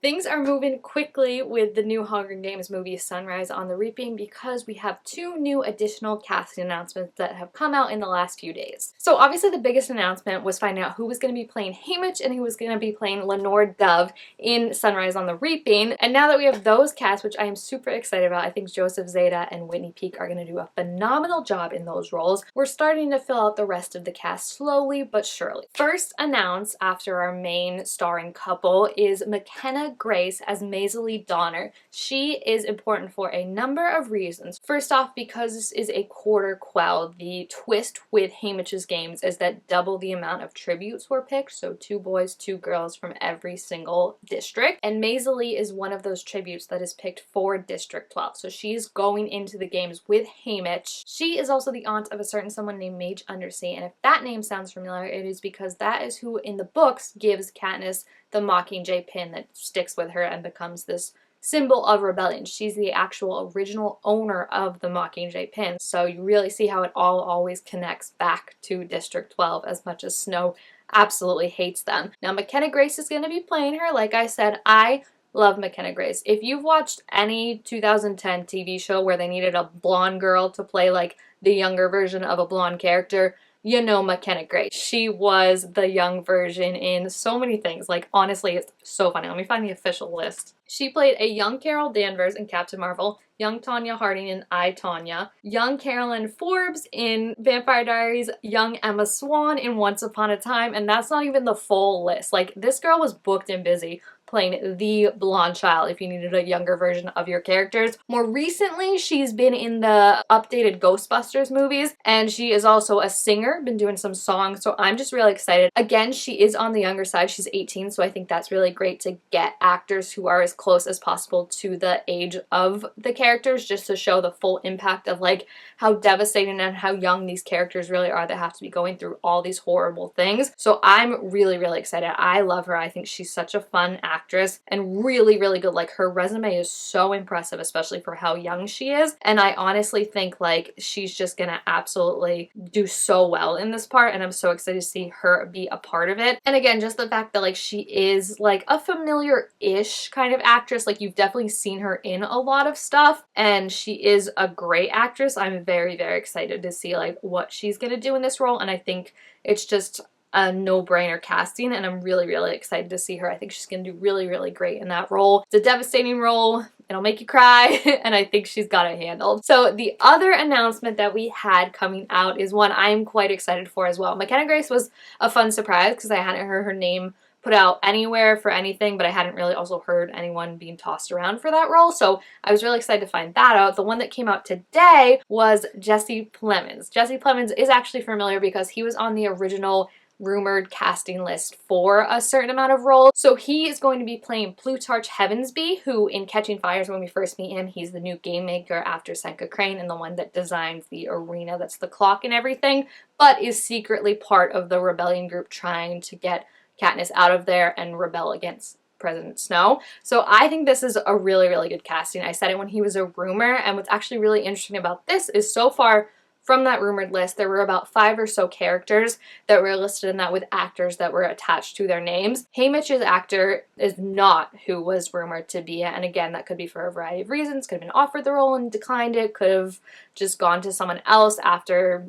Things are moving quickly with the new Hunger Games movie Sunrise on the Reaping because we have two new additional casting announcements that have come out in the last few days. So obviously the biggest announcement was finding out who was going to be playing Haymitch and who was going to be playing Lenore Dove in Sunrise on the Reaping. And now that we have those casts, which I am super excited about, I think Joseph Zeta and Whitney Peak are going to do a phenomenal job in those roles. We're starting to fill out the rest of the cast slowly but surely. First announced after our main starring couple is McKenna Grace as Maisie Donner. She is important for a number of reasons. First off, because this is a quarter quell. The twist with Haymitch's games is that double the amount of tributes were picked, so 2 boys, 2 girls from every single district. And Maisie is one of those tributes that is picked for District 12. So she's going into the games with Haymitch. She is also the aunt of a certain someone named Mage Undersea, and if that name sounds familiar, it is because that is who in the books gives Katniss the Mockingjay pin that sticks with her and becomes this symbol of rebellion. She's the actual original owner of the Mockingjay pin. So you really see how it all always connects back to District 12, as much as Snow absolutely hates them. Now McKenna Grace is going to be playing her. Like I said, I love McKenna Grace. If you've watched any 2010 TV show where they needed a blonde girl to play like the younger version of a blonde character, you know McKenna Grace. She was the young version in so many things. Like, honestly, it's so funny. Let me find the official list. She played a young Carol Danvers in Captain Marvel, young Tanya Harding in I, Tonya, young Carolyn Forbes in Vampire Diaries, young Emma Swan in Once Upon a Time, and that's not even the full list. Like, this girl was booked and busy playing the blonde child if you needed a younger version of your characters. More recently, she's been in the updated Ghostbusters movies, and she is also a singer, been doing some songs, so I'm just really excited. Again, she is on the younger side. She's 18, so I think that's really great to get actors who are as close as possible to the age of the characters, just to show the full impact of like how devastating and how young these characters really are that have to be going through all these horrible things. So I'm really, really excited. I love her. I think she's such a fun actress and really, really good. Like, her resume is so impressive, especially for how young she is. And I honestly think like she's just gonna absolutely do so well in this part, and I'm so excited to see her be a part of it. And again, just the fact that like she is like a familiar-ish kind of actress, like you've definitely seen her in a lot of stuff, and she is a great actress. I'm very, very excited to see like what she's gonna do in this role, and I think it's just a no-brainer casting, and I'm really, really excited to see her. I think she's gonna do really, really great in that role. It's a devastating role. It'll make you cry, and I think she's got it handled. So the other announcement that we had coming out is one I'm quite excited for as well. McKenna Grace was a fun surprise because I hadn't heard her name put out anywhere for anything, but I hadn't really also heard anyone being tossed around for that role, so I was really excited to find that out. The one that came out today was Jesse Plemons. Jesse Plemons is actually familiar because he was on the original rumored casting list for a certain amount of roles. So he is going to be playing Plutarch Heavensby, who in Catching Fires, when we first meet him, he's the new game maker after Senka Crane and the one that designs the arena that's the clock and everything, but is secretly part of the rebellion group trying to get Katniss out of there and rebel against President Snow. So I think this is a really, really good casting. I said it when he was a rumor, and what's actually really interesting about this is so far from that rumored list, there were about 5 or so characters that were listed in that with actors that were attached to their names. Haymitch's actor is not who was rumored to be it, and again, that could be for a variety of reasons. Could have been offered the role and declined it, could have just gone to someone else after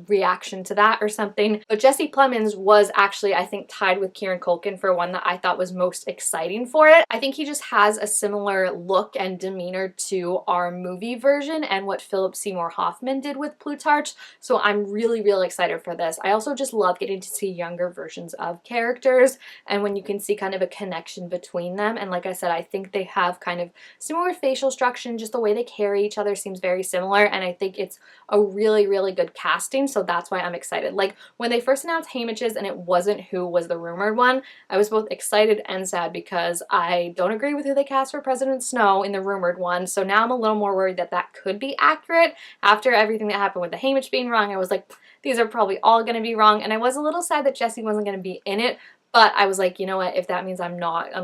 reaction to that or something. But Jesse Plemons was actually, I think, tied with Kieran Culkin for one that I thought was most exciting for it. I think he just has a similar look and demeanor to our movie version and what Philip Seymour Hoffman did with Plutarch, so I'm really, really excited for this. I also just love getting to see younger versions of characters, and when you can see kind of a connection between them, and like I said, I think they have kind of similar facial structure, and just the way they carry each other seems very similar, and I think it's a really, really good casting. So that's why I'm excited. Like, when they first announced Haymitch's and it wasn't who was the rumored one, I was both excited and sad because I don't agree with who they cast for President Snow in the rumored one. So now I'm a little more worried that that could be accurate. After everything that happened with the Haymitch being wrong, I was like, these are probably all going to be wrong. And I was a little sad that Jesse wasn't going to be in it. But I was like, you know what, if that means I'm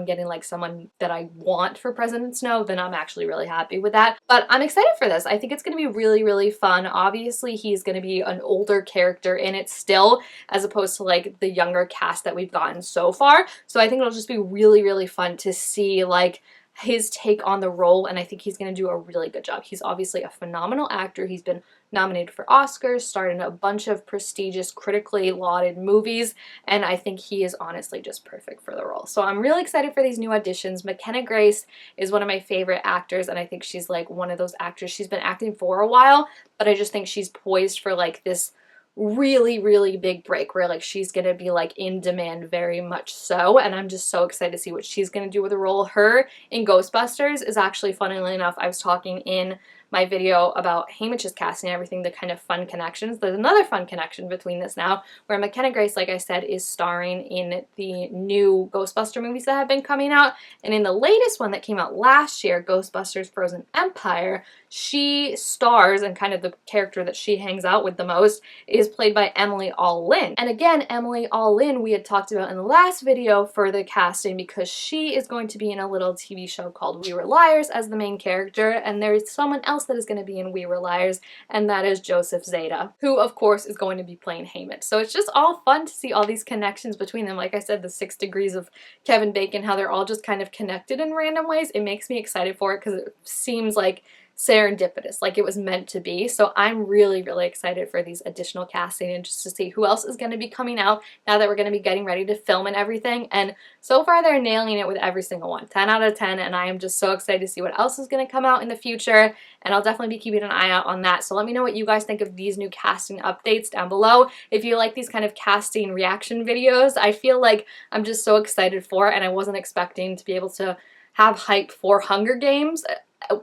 getting like someone that I want for President Snow, then I'm actually really happy with that. But I'm excited for this. I think it's going to be really, really fun. Obviously, he's going to be an older character in it still, as opposed to like the younger cast that we've gotten so far. So I think it'll just be really, really fun to see like his take on the role, and I think he's going to do a really good job. He's obviously a phenomenal actor. He's been nominated for Oscars, starred in a bunch of prestigious, critically lauded movies, and I think he is honestly just perfect for the role. So I'm really excited for these new auditions. McKenna Grace is one of my favorite actors, and I think she's like one of those actors. She's been acting for a while, but I just think she's poised for like this really, really big break where like she's gonna be like in demand, very much so, and I'm just so excited to see what she's gonna do with the role. Her in Ghostbusters is actually, funnily enough, I was talking in my video about Haymitch's casting and everything, the kind of fun connections. There's another fun connection between this now, where McKenna Grace, like I said, is starring in the new Ghostbuster movies that have been coming out, and in the latest one that came out last year, Ghostbusters Frozen Empire, she stars, and kind of the character that she hangs out with the most is played by Emily All-Lin. And again, Emily All-Lin we had talked about in the last video for the casting, because she is going to be in a little TV show called We Were Liars as the main character, and there is someone else that is going to be in We Were Liars, and that is Joseph Zeta, who of course is going to be playing Haymitch. So it's just all fun to see all these connections between them. Like I said, the 6 degrees of Kevin Bacon, how they're all just kind of connected in random ways. It makes me excited for it because it seems like serendipitous, like it was meant to be. So I'm really, really excited for these additional casting and just to see who else is going to be coming out now that we're going to be getting ready to film and everything. And so far they're nailing it with every single one. 10 out of 10, and I am just so excited to see what else is going to come out in the future, and I'll definitely be keeping an eye out on that. So let me know what you guys think of these new casting updates down below. If you like these kind of casting reaction videos, I feel like I'm just so excited for it, and I wasn't expecting to be able to have hype for Hunger Games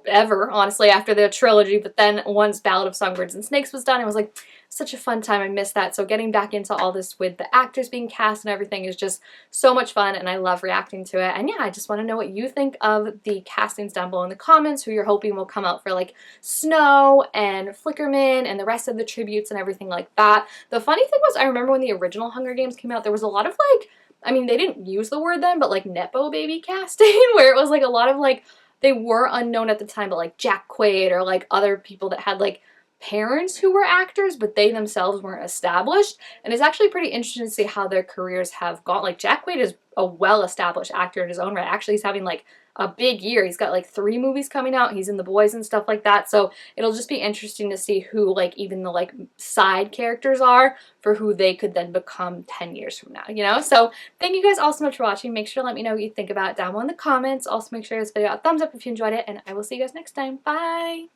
ever, honestly, after the trilogy. But then once Ballad of Songbirds and Snakes was done, it was like such a fun time. I missed that. So getting back into all this with the actors being cast and everything is just so much fun, and I love reacting to it. And yeah, I just want to know what you think of the castings down below in the comments, who you're hoping will come out for like Snow and Flickerman and the rest of the tributes and everything like that. The funny thing was, I remember when the original Hunger Games came out, there was a lot of like, I mean, they didn't use the word then, but like Nepo baby casting, where it was like a lot of like, they were unknown at the time, but like Jack Quaid or like other people that had like parents who were actors, but they themselves weren't established. And it's actually pretty interesting to see how their careers have gone. Like Jack Quaid is a well-established actor in his own right. Actually, he's having like a big year. He's got like 3 movies coming out. He's in The Boys and stuff like that. So it'll just be interesting to see who like even the like side characters are for who they could then become 10 years from now, you know? So thank you guys all so much for watching. Make sure to let me know what you think about it down below in the comments. Also make sure to give this video a thumbs up if you enjoyed it, and I will see you guys next time. Bye!